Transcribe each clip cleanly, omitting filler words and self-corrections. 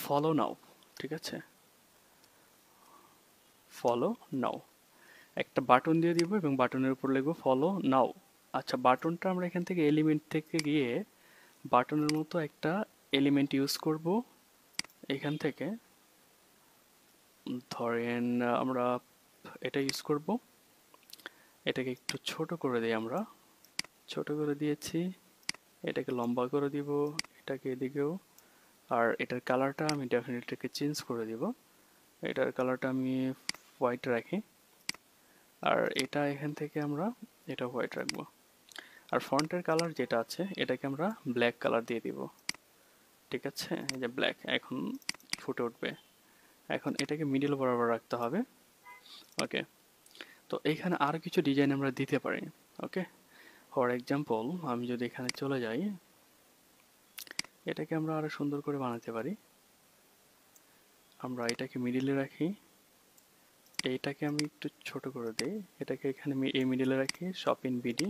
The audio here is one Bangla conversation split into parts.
ফলো নাও, ঠিক আছে, ফলো নাও একটা বাটন দিয়ে দিব এবং বাটনের উপর লিখবো ফলো নাও। আচ্ছা, বাটনটা আমরা এখান থেকে এলিমেন্ট থেকে গিয়ে বাটনের মতো একটা এলিমেন্ট ইউজ করব এখান থেকে। ধরেন আমরা এটা ইউজ করব, এটাকে একটু ছোট করে দিই, আমরা ছোট করে দিয়েছি, এটাকে লম্বা করে দিব, এটাকে এদিকেও। আর এটার কালারটা আমি ডেফিনেটলি চেঞ্জ করে দিব, এটার কালারটা আমি হোয়াইট রাখি, আর এটা এখান থেকে আমরা এটা হোয়াইট রাখবো। আর ফন্টের কালার যেটা আছে এটাকে আমরা ব্ল্যাক কালার দিয়ে দিব, ঠিক আছে, এই যে ব্ল্যাক এখন ফুটে উঠবে। এখন এটাকে মিডল বরাবর রাখতে হবে। ওকে, তো এইখানে আরো কিছু ডিজাইন আমরা দিতে পারি। ওকে, ফর এক্সাম্পল আমি যদি এখানে চলে যাই, এটাকে আমরা আরো সুন্দর করে বানাতে পারি। আমরা এটাকে মিডিলে রাখি, এইটাকে আমি একটু ছোট করে দেই, এটাকে এখানে এই মিডিলে রাখি, শপ ইন বিডি,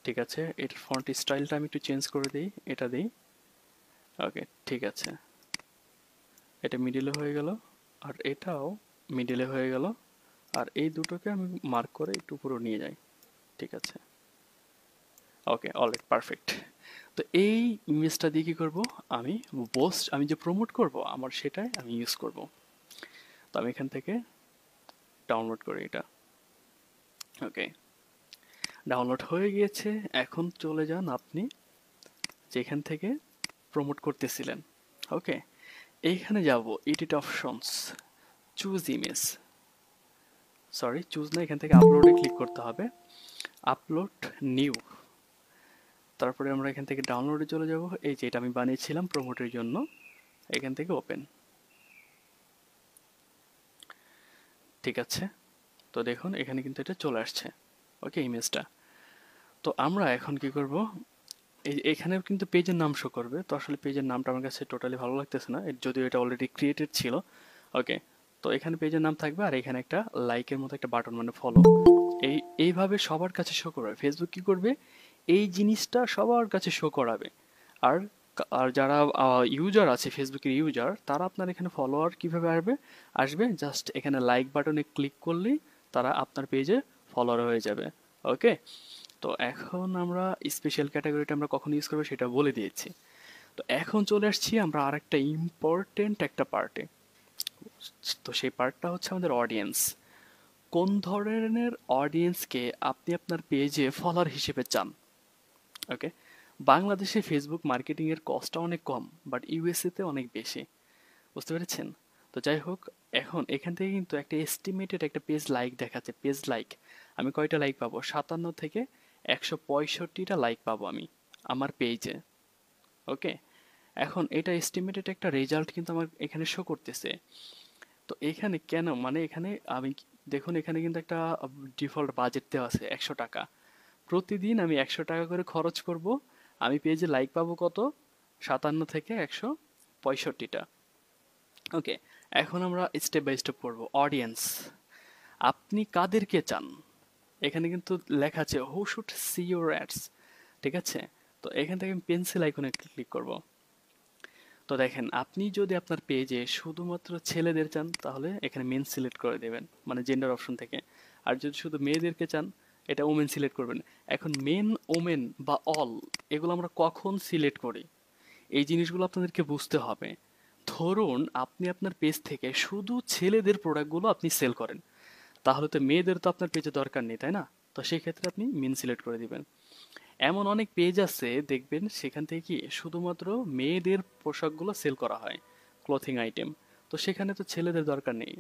ঠিক আছে। এটার ফন্ট স্টাইলটা আমি একটু চেঞ্জ করে দিই, এটা দিই। ওকে, ঠিক আছে, এটা মিডিলে হয়ে গেল, আর এটাও মিডিলে হয়ে গেল, আর এই দুটোকে আমি মার্ক করে একটু উপরে নিয়ে যাই, ঠিক আছে। ওকে, অলরাইট, পারফেক্ট। তো এই ইমেজটা দিয়ে কি করব, আমি পোস্ট, আমি যে প্রমোট করব আমার সেটাই আমি ইউজ করব। তো আমি এখান থেকে ডাউনলোড করি এটা। ওকে, ডাউনলোড হয়ে গিয়েছে। এখন চলে যান আপনি যেখান থেকে প্রমোট করতেছিলেন। ওকে, এইখানে যাব edit options, choose image, sorry choose না, এখান থেকে আপলোডে ক্লিক করতে হবে, আপলোড নিউ। তারপরে আমরা এখান থেকে ডাউনলোডে চলে যাব, এই যে এটা আমি বানিয়েছিলাম প্রমোটের জন্য, এখান থেকে ওপেন, ঠিক আছে। তো দেখুন এখানে কিন্তু এটা চলে আসছে, ওকে, ইমেজটা। তো আমরা এখন কি করব, এখানে কিন্তু পেজের নাম শো করবে, তো আসলে পেজের নামটা আমার কাছে টোটালি ভালো লাগতেছে না, যদিও এটা অলরেডি ক্রিয়েটেড ছিল। ওকে, তো এখানে পেজের নাম থাকবে, আর এখানে একটা লাইকের মতো একটা বাটন, মানে ফলো। এইভাবে সবার কাছে শো করবে, ফেসবুক কি করবে, এই জিনিসটা সবার কাছে শো করাবে। আর আর যারা ইউজার আছে, ফেসবুকের ইউজার, তারা আপনার এখানে ফলোয়ার কিভাবে আসবে, জাস্ট এখানে লাইক বাটনে ক্লিক করলেই তারা আপনার পেজে ফলোয়ার হয়ে যাবে। ওকে, তো এখন আমরা স্পেশাল ক্যাটাগরিটা আমরা কখন ইউজ করবো সেটা বলে দিয়েছি। তো এখন চলে আসছি আমরা আরেকটা ইম্পর্টেন্ট একটা পার্টে। তো সেই পার্টটা হচ্ছে আমাদের অডিয়েন্স। কোন ধরনের অডিয়েন্সকে আপনি আপনার পেজে ফলোয়ার হিসেবে চান। ওকে, বাংলাদেশে ফেসবুক মার্কেটিং এর কস্টটা অনেক কম, বাট ইউএসএ তে অনেক বেশি, বুঝতে পেরেছেন। তো যাই হোক, এখন এখান থেকে কিন্তু একটা এস্টিমেটেড একটা পেজ লাইক দেখাচ্ছে, পেজ লাইক আমি কয়টা লাইক পাবো, 57 থেকে 165টা লাইক পাবো আমি আমার পেজে। ওকে, এখন এটা এস্টিমেটেড একটা রেজাল্ট কিন্তু আমার এখানে শো করতেছে। তো এখানে কেন, মানে এখানে আমি দেখুন এখানে কিন্তু একটা ডিফল্ট বাজেট দেওয়া আছে 100 টাকা। প্রতিদিন আমি 100 টাকা করে খরচ করব, আমি পেজে লাইক পাবো কত, 57 থেকে 165টা। ওকে, এখন আমরা স্টেপ বাই স্টেপ করব। অডিয়েন্স, আপনি কাদেরকে চান, এখানে কিন্তু লেখা আছে হু শুড সি ইউর অ্যাডস, ঠিক আছে। তো এখান থেকে আমি পেন্সিল আইকনে ক্লিক করব। তো দেখেন, আপনি যদি আপনার পেজে শুধুমাত্র ছেলেদের চান তাহলে এখানে মেন সিলেক্ট করে দেবেন, মানে জেন্ডার অপশন থেকে। আর যদি শুধু মেয়েদেরকে চান এটা ওমেন সিলেক্ট করবেন। এখন মেন, ওমেন বা অল, এগুলো আমরা কখন সিলেক্ট করি, এই জিনিসগুলো আপনাদেরকে বুঝতে হবে। ধরুন আপনি আপনার পেজ থেকে শুধু ছেলেদের প্রোডাক্টগুলো আপনি সেল করেন, তাহলে তো মেয়েদের তো আপনার পেজে দরকার নেই, তাই না। তো সেই ক্ষেত্রে আপনি মেন সিলেক্ট করে দিবেন। এমন অনেক পেজ আছে দেখবেন সেখান থেকে কি শুধুমাত্র মেয়েদের পোশাকগুলো সেল করা হয়, ক্লথিং আইটেম, তো সেখানে তো ছেলেদের দরকার নেই।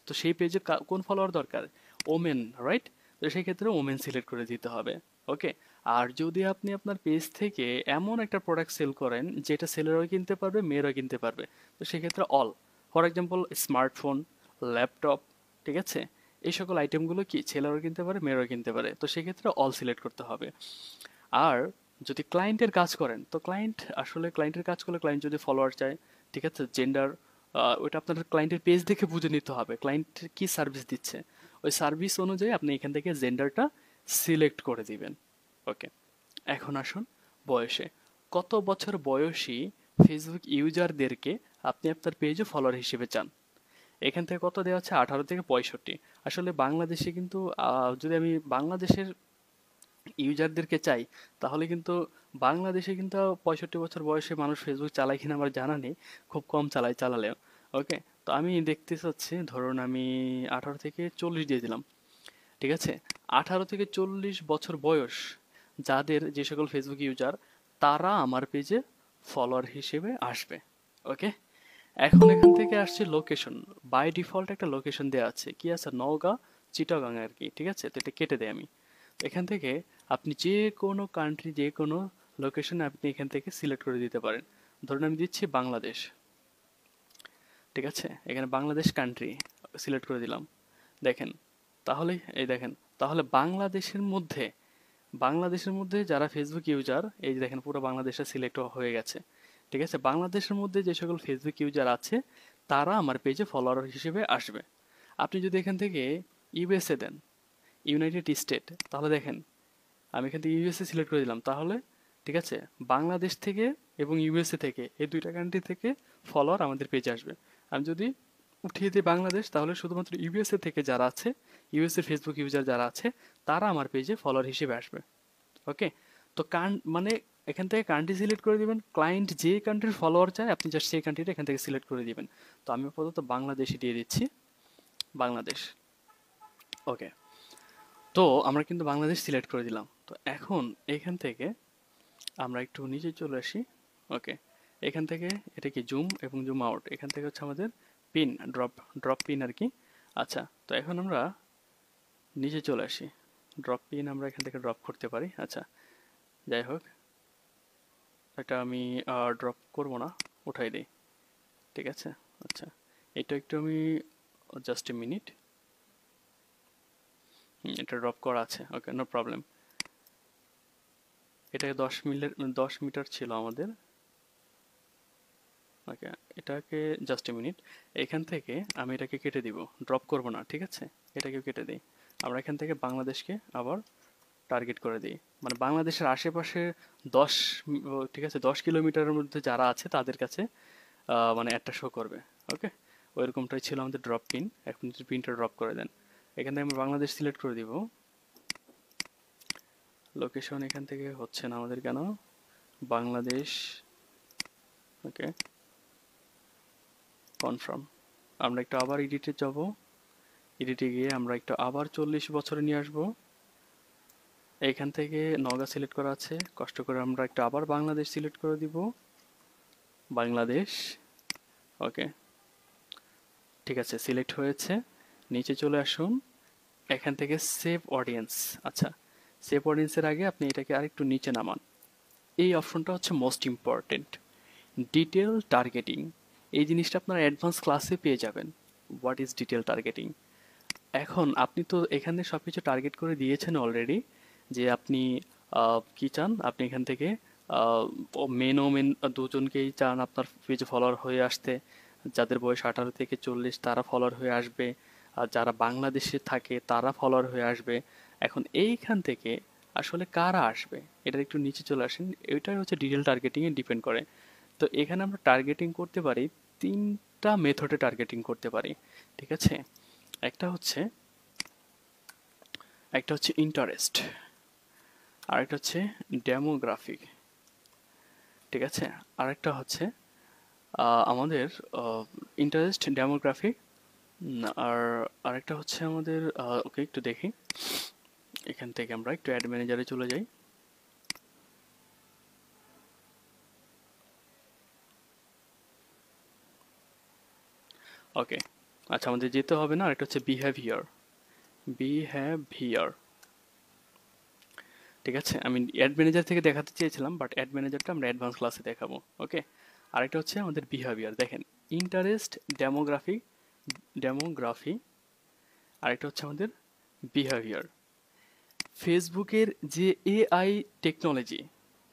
তো সেই পেজে কোন ফলোয়ার দরকার, ওমেন, রাইট। তো সেই ক্ষেত্রে ওমেন সিলেক্ট করে দিতে হবে। ওকে, আর যদি আপনি আপনার পেজ থেকে এমন একটা প্রোডাক্ট সেল করেন যেটা ছেলেরাও কিনতে পারবে মেয়েরাও কিনতে পারবে, তো সেক্ষেত্রে all. For example smartphone, laptop, ঠিক আছে, এই সকল আইটেমগুলো কি ছেলেরাও কিনতে পারে মেয়েরাও কিনতে পারে, তো সেক্ষেত্রে অল সিলেক্ট করতে হবে। আর যদি ক্লায়েন্টের কাজ করেন, তো ক্লায়েন্টের কাজ করলে ক্লায়েন্ট যদি ফলোয়ার চায়, ঠিক আছে, জেন্ডার, ওইটা আপনার ক্লায়েন্টের পেজ দেখে বুঝে নিতে হবে ক্লায়েন্ট কি সার্ভিস দিচ্ছে, ওই সার্ভিস অনুযায়ী আপনি এখান থেকে জেন্ডারটা সিলেক্ট করে দিবেন। ওকে, এখন আসুন বয়সে, কত বছর বয়সী ফেসবুক ইউজারদেরকে আপনি আপনার পেজে ফলোয়ার হিসেবে চান। এখান থেকে কত দেওয়া আছে, 18 থেকে 65। আসলে বাংলাদেশে কিন্তু যদি আমি বাংলাদেশের ইউজারদেরকে চাই, তাহলে কিন্তু বাংলাদেশে কিন্তু 65 বছর বয়সে মানুষ ফেসবুক চালায় কিনা আমার জানা নেই, খুব কম চালায়, চালালেও। ওকে, তো আমি দেখতে চাচ্ছি, ধরুন আমি 18 থেকে 40 দিয়ে দিলাম। ঠিক আছে, 18 থেকে 40 বছর বয়স যাদের, যে সকল ফেসবুক ইউজার, তারা আমার পেজে ফলোয়ার হিসেবে আসবে। ওকে, এখন এখান থেকে আসছে লোকেশন। বাই ডিফল্ট একটা লোকেশন দেওয়া আছে, কি আছে, নওগাঁ, চিটাগাং আর কি। ঠিক আছে, তো এটা কেটে দেয় আমি। এখান থেকে আপনি যে কোনো কান্ট্রি, যে কোনো লোকেশন আপনি এখান থেকে সিলেক্ট করে দিতে পারেন। ধরুন আমি দিচ্ছি বাংলাদেশ। ঠিক আছে, এখানে বাংলাদেশ কান্ট্রি সিলেক্ট করে দিলাম। দেখেন, তাহলে এই দেখেন, তাহলে বাংলাদেশের মধ্যে যারা ফেসবুক ইউজার, এই যে দেখেন পুরো বাংলাদেশে সিলেক্ট হয়ে গেছে। ঠিক আছে, বাংলাদেশের মধ্যে যে সকল ফেসবুক ইউজার আছে তারা আমার পেজে ফলোয়ার হিসেবে আসবে। আপনি যদি এখান থেকে ইউএসএ দেন, ইউনাইটেড স্টেট, তাহলে দেখেন আমি এখান থেকে ইউএসএ সিলেক্ট করে দিলাম, তাহলে ঠিক আছে, বাংলাদেশ থেকে এবং ইউএসএ থেকে, এই দুইটা কান্ট্রি থেকে ফলোয়ার আমাদের পেজে আসবে। আমি যদি উঠিয়ে দিই বাংলাদেশ, তাহলে শুধুমাত্র ইউএসএ থেকে যারা আছে, ইউএসএ ফেসবুক ইউজার যারা আছে, তারা আমার পেজে ফলোয়ার হিসেবে আসবে। ওকে, তো মানে এখান থেকে কান্ট্রি সিলেক্ট করে দিবেন, ক্লায়েন্ট যে কান্ট্রির ফলোয়ার চায় আপনি জাস্ট সেই কান্ট্রিটা এখান থেকে সিলেক্ট করে দিবেন। তো আমি আপাতত বাংলাদেশই দিয়ে দিচ্ছি, বাংলাদেশ। ওকে, তো আমরা কিন্তু বাংলাদেশ সিলেক্ট করে দিলাম। তো এখন এখান থেকে আমরা একটু নিচে চলে আসি। ওকে, এখান থেকে এটা কি জুম এবং জুম আউট, এখান থেকে হচ্ছে আমাদের পিন, ড্রপ পিন আর কি। আচ্ছা, তো এখন আমরা নিচে চলে আসি, ড্রপ পিন আমরা এখান থেকে ড্রপ করতে পারি। আচ্ছা, যাই হোক, এটা আমি ড্রপ করব না, উঠাই দিই। ঠিক আছে, আচ্ছা, এটা একটু আমি জাস্ট এ মিনিট, এটা ড্রপ করা আছে। ওকে, নো প্রবলেম। এটাকে 10 মিটার ছিল আমাদের। ওকে, এটাকে জাস্ট এ মিনিট, এখান থেকে আমি এটাকে কেটে দিব, ড্রপ করব না। ঠিক আছে, এটাকে কেটে দিই। আমরা এখান থেকে বাংলাদেশকে আবার টার্গেট করে দিই, মানে বাংলাদেশের আশেপাশে 10, ঠিক আছে, 10 কিলোমিটারের মধ্যে যারা আছে তাদের কাছে মানে একটা শো করবে। ওকে, ওইরকমটাই ছিল আমাদের ড্রপ পিন। এখন যদি পিনটা ড্রপ করে দেন, এখান থেকে আমরা বাংলাদেশ সিলেক্ট করে দিব। লোকেশন এখান থেকে হচ্ছে না আমাদের কেন, বাংলাদেশ। ওকে, কনফার্ম। আমরা একটু আবার এডিটে যাব, এডিটে গিয়ে আমরা একটু আবার 40 বছরে নিয়ে আসবো। এইখান থেকে নওগাঁ সিলেক্ট করা আছে, কষ্ট করে আমরা একটু আবার বাংলাদেশ সিলেক্ট করে দিব, বাংলাদেশ। ওকে, ঠিক আছে, সিলেক্ট হয়েছে। নিচে চলে আসুন, এখান থেকে সেভ অডিয়েন্স। আচ্ছা, সেভ অডিয়েন্সের আগে আপনি এটাকে আরেকটু নিচে নামান। এই অপশনটা হচ্ছে মোস্ট ইম্পর্টেন্ট, ডিটেল টার্গেটিং। এই জিনিসটা আপনারা অ্যাডভান্স ক্লাসে পেয়ে যাবেন, হোয়াট ইজ ডিটেল টার্গেটিং। এখন আপনি তো এখানে সব কিছু টার্গেট করে দিয়েছেন অলরেডি, যে আপনি কি চান। আপনি এখান থেকে মেন ও মেন দুজনকেই চান আপনার পেজে ফলোয়ার হয়ে আসতে, যাদের বয়স 18 থেকে 40 তারা ফলোয়ার হয়ে আসবে, আর যারা বাংলাদেশে থাকে তারা ফলোয়ার হয়ে আসবে। এখন এইখান থেকে আসলে কারা আসবে, এটার একটু নিচে চলে আসেন, এটাই হচ্ছে ডিটেল টার্গেটিংয়ে ডিপেন্ড করে। তো এখানে আমরা টার্গেটিং করতে পারি, 3টা মেথডে টার্গেটিং করতে পারি। ঠিক আছে, একটা হচ্ছে ইন্টারেস্ট, আরেকটা হচ্ছে ডেমোগ্রাফিক। ঠিক আছে, আরেকটা হচ্ছে আমাদের ইন্টারেস্ট, ডেমোগ্রাফিক, আর আরেকটা হচ্ছে আমাদের ওকে, একটু দেখি, এখান থেকে আমরা একটু অ্যাড ম্যানেজারে চলে যাই। ওকে, আচ্ছা, আমাদের যেতে হবে না, আরেকটা হচ্ছে বিহেভিয়ার। ঠিক আছে, আমি অ্যাড ম্যানেজার থেকে দেখাতে চেয়েছিলাম, বাট অ্যাড ম্যানেজারটা আমরা অ্যাডভান্স ক্লাসে দেখাবো। ওকে, আরেকটা হচ্ছে আমাদের বিহেভিয়ার। দেখেন, ইন্টারেস্ট, ডেমোগ্রাফি, আরেকটা হচ্ছে আমাদের বিহেভিয়ার। ফেসবুকের যে এআই টেকনোলজি,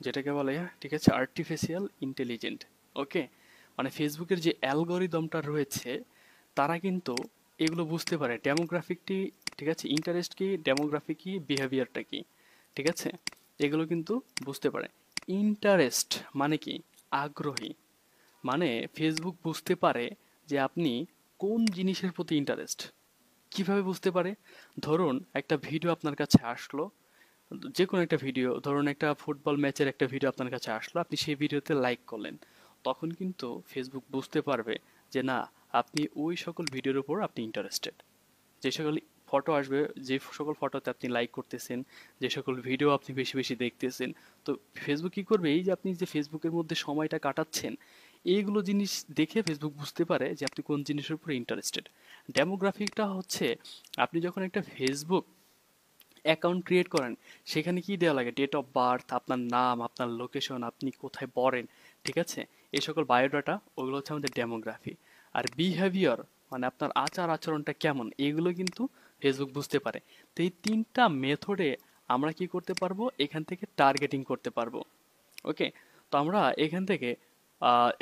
যেটাকে বলে, ঠিক আছে, আর্টিফিশিয়াল ইন্টেলিজেন্ট। ওকে, মানে ফেসবুকের যে অ্যালগোরিদমটা রয়েছে, তারা কিন্তু এগুলো বুঝতে পারে, ডেমোগ্রাফিকটি, ঠিক আছে, ইন্টারেস্ট কি, ডেমোগ্রাফি কি, বিহেভিয়ারটা কি। ঠিক আছে, এগুলো কিন্তু বুঝতে পারে। ইন্টারেস্ট মানে কি, আগ্রহী, মানে ফেসবুক বুঝতে পারে যে আপনি কোন জিনিসের প্রতি ইন্টারেস্ট। কিভাবে বুঝতে পারে? ধরুন একটা ভিডিও আপনার কাছে আসলো, যে কোনো একটা ভিডিও, ধরুন একটা ফুটবল ম্যাচের একটা ভিডিও আপনার কাছে আসলো, আপনি সেই ভিডিওতে লাইক করলেন। তখন কিন্তু ফেসবুক বুঝতে পারবে যে না, আপনি ওই সকল ভিডিওর উপর আপনি ইন্টারেস্টেড। যে সকল ফটো আসবে, যে সকল ফটোতে আপনি লাইক করতেছেন, যে সকল ভিডিও আপনি বেশি বেশি দেখতেছেন, তো ফেসবুক কি করবে, এই যে আপনি যে ফেসবুকের মধ্যে সময়টা কাটাচ্ছেন, এইগুলো জিনিস দেখে ফেসবুক বুঝতে পারে যে আপনি কোন জিনিসের উপর ইন্টারেস্টেড। ডেমোগ্রাফিকটা হচ্ছে, আপনি যখন একটা ফেসবুক অ্যাকাউন্ট ক্রিয়েট করেন, সেখানে কি দেওয়া লাগে? ডেট অফ বার্থ, আপনার নাম, আপনার লোকেশন, আপনি কোথায় পড়েন, ঠিক আছে, এই সকল বায়োডাটা, ওগুলো হচ্ছে আমাদের ডেমোগ্রাফি। আর বিহেভিয়ার মানে আপনার আচার আচরণটা কেমন, এগুলো কিন্তু ফেসবুক বুঝতে পারে। তো এই তিনটা মেথডে আমরা কি করতে পারবো, এখান থেকে টার্গেটিং করতে পারবো। ওকে, তো আমরা এখান থেকে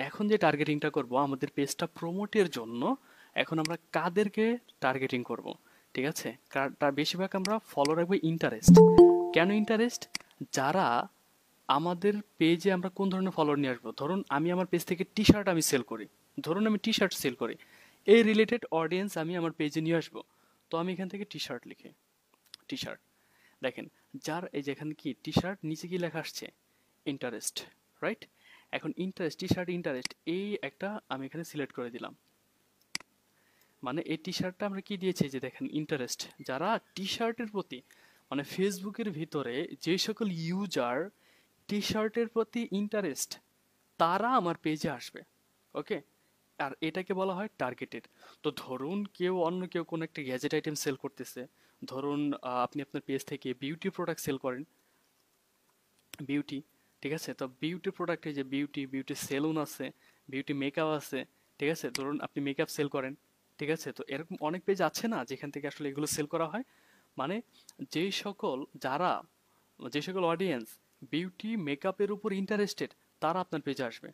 এখন যে টার্গেটিংটা করব আমাদের পেজটা প্রমোটের জন্য, এখন আমরা কাদেরকে টার্গেটিং করব? ঠিক আছে, তার বেশিরভাগ আমরা ফলো রাখবো ইন্টারেস্ট। কেন ইন্টারেস্ট? যারা আমাদের পেজে, আমরা কোন ধরনের ফলোয়ার নিয়ে আসবো, ধরুন আমি আমার পেজ থেকে টি শার্ট আমি সেল করি, ধরুন আমি টি শার্ট সেল করি, এই রিলেটেড অডিয়েন্স আমি আমার পেজে নিয়ে আসবো। তো আমি এখান থেকে টি শার্ট লিখি, টি শার্ট, দেখেন, যার এই যেখানে কি টি শার্ট, নিচে কি লেখা আসছে? Interest, right? এখন ইন্টারেস্ট, টি শার্ট ইন্টারেস্ট, এই একটা আমি এখানে সিলেক্ট করে দিলাম। মানে এই টি শার্টটা আমরা কি দিয়েছি, যে দেখেন ইন্টারেস্ট, যারা টি শার্টের প্রতি, মানে ফেসবুকের ভিতরে যে সকল ইউজার টি শার্টের প্রতি ইন্টারেস্ট, তারা আমার পেজে আসবে। ওকে, আর এটাকে বলা হয় টার্গেটেড। তো ধরুন অন্য কেউ কোনো একটা গ্যাজেট আইটেম সেল করতেছে, ধরুন আপনি আপনার পেজ থেকে বিউটি প্রোডাক্ট সেল করেন, বিউটি, ঠিক আছে, তো বিউটি প্রোডাক্টে যে বিউটি বিউটি সেলুন আছে, বিউটি মেকআপ আছে, ঠিক আছে, ধরুন আপনি মেকআপ সেল করেন, ঠিক আছে, তো এরকম অনেক পেজ আছে না যেখান থেকে আসলে এগুলো সেল করা হয়। মানে যেই সকল যারা, যে সকল অডিয়েন্স বিউটি মেকআপের উপর ইন্টারেস্টেড, তারা আপনার পেজে আসবে।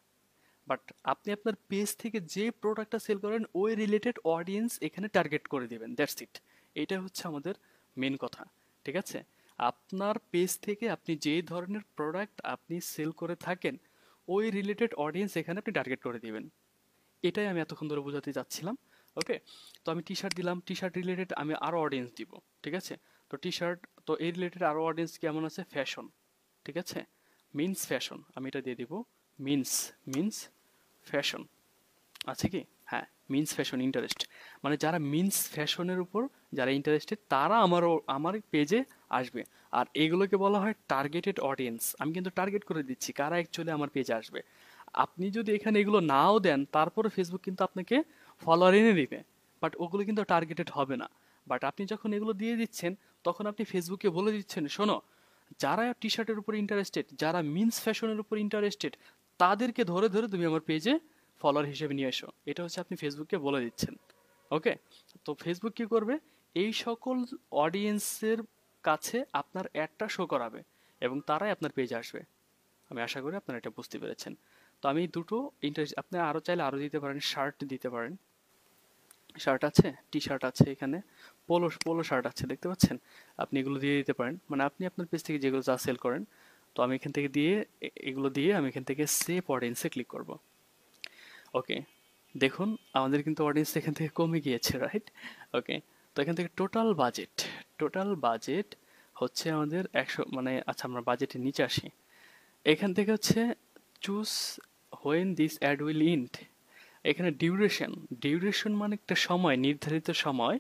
বাট আপনি আপনার পেজ থেকে যে প্রোডাক্টটা সেল করেন, ওই রিলেটেড অডিয়েন্স এখানে টার্গেট করে দিবেন, দ্যাটস ইট। এটা হচ্ছে আমাদের মেন কথা, ঠিক আছে। আপনার পেজ থেকে আপনি যে ধরনের প্রোডাক্ট আপনি সেল করে থাকেন, ওই রিলেটেড অডিয়েন্স এখানে আপনি টার্গেট করে দিবেন। এটাই আমি এতক্ষণ ধরে বোঝাতে চাচ্ছিলাম। ওকে, তো আমি টি শার্ট দিলাম, টি শার্ট রিলেটেড আমি আরও অডিয়েন্স দিব, ঠিক আছে। তো টি শার্ট, তো এই রিলেটেড আরও অডিয়েন্স কেমন আছে? ফ্যাশন, ঠিক আছে, মিন্স ফ্যাশন, আমি এটা দিয়ে দিব মিন্স, মিন্স ফ্যাশন, আছে কি? হ্যাঁ, মিন্স ফ্যাশন ইন্টারেস্ট, মানে যারা মিন্স ফ্যাশনের উপর যারা ইন্টারেস্টেড, তারা আমার পেজে আসবে। আর এগুলোকে বলা হয় টার্গেটেড অডিয়েন্স। আমি কিন্তু টার্গেট করে দিচ্ছি কারা অ্যাকচুয়ালি আমার পেজে আসবে। আপনি যদি এখানে এগুলো নাও দেন, তারপরে ফেসবুক কিন্তু আপনাকে ফলোয়ার এনে দিবে, বাট ওগুলো কিন্তু টার্গেটেড হবে না। বাট আপনি যখন এগুলো দিয়ে দিচ্ছেন, তখন আপনি ফেসবুকে বলে দিচ্ছেন, শোনো, যারা টি শার্টের উপর ইন্টারেস্টেড, যারা মিন্স ফ্যাশনের উপর ইন্টারেস্টেড, তাদেরকে ধরে ধরে তুমি আমার পেজে ফলোয়ার হিসেবে নিয়ে এসো। এটা হচ্ছে আপনি ফেসবুককে বলে দিচ্ছেন। ওকে, তো ফেসবুক কি করবে? এই সকল অডিয়েন্সের কাছে আপনার অ্যাডটা শো করাবে এবং তারাই আপনার পেজে আসবে। আমি আশা করি আপনারা এটা বুঝতে পেরেছেন। তো আমি দুটো ইন্টারেস্ট, আপনি আরও চাইলে আরও দিতে পারেন, শার্ট দিতে পারেন, শার্ট আছে, টি শার্ট আছে, এখানে পোলো পোলো শার্ট আছে, দেখতে পাচ্ছেন, আপনি এগুলো দিয়ে দিতে পারেন। মানে আপনি আপনার পেজ থেকে যেগুলো যা সেল করেন, তো আমি এখান থেকে দিয়ে, এগুলো দিয়ে আমি এখান থেকে সেভ অডিয়েন্সে ক্লিক করব। ওকে, দেখুন আমাদের কিন্তু অডিয়েন্স এখান থেকে কমে গিয়েছে, রাইট? ওকে, তো এখান থেকে টোটাল বাজেট হচ্ছে আমাদের 100, মানে আচ্ছা আমরা বাজেটের নিচে আসি। এখান থেকে হচ্ছে choose when this ad will end, এখানে ডিউরেশন, ডিউরেশন মানে একটা সময়, নির্ধারিত সময়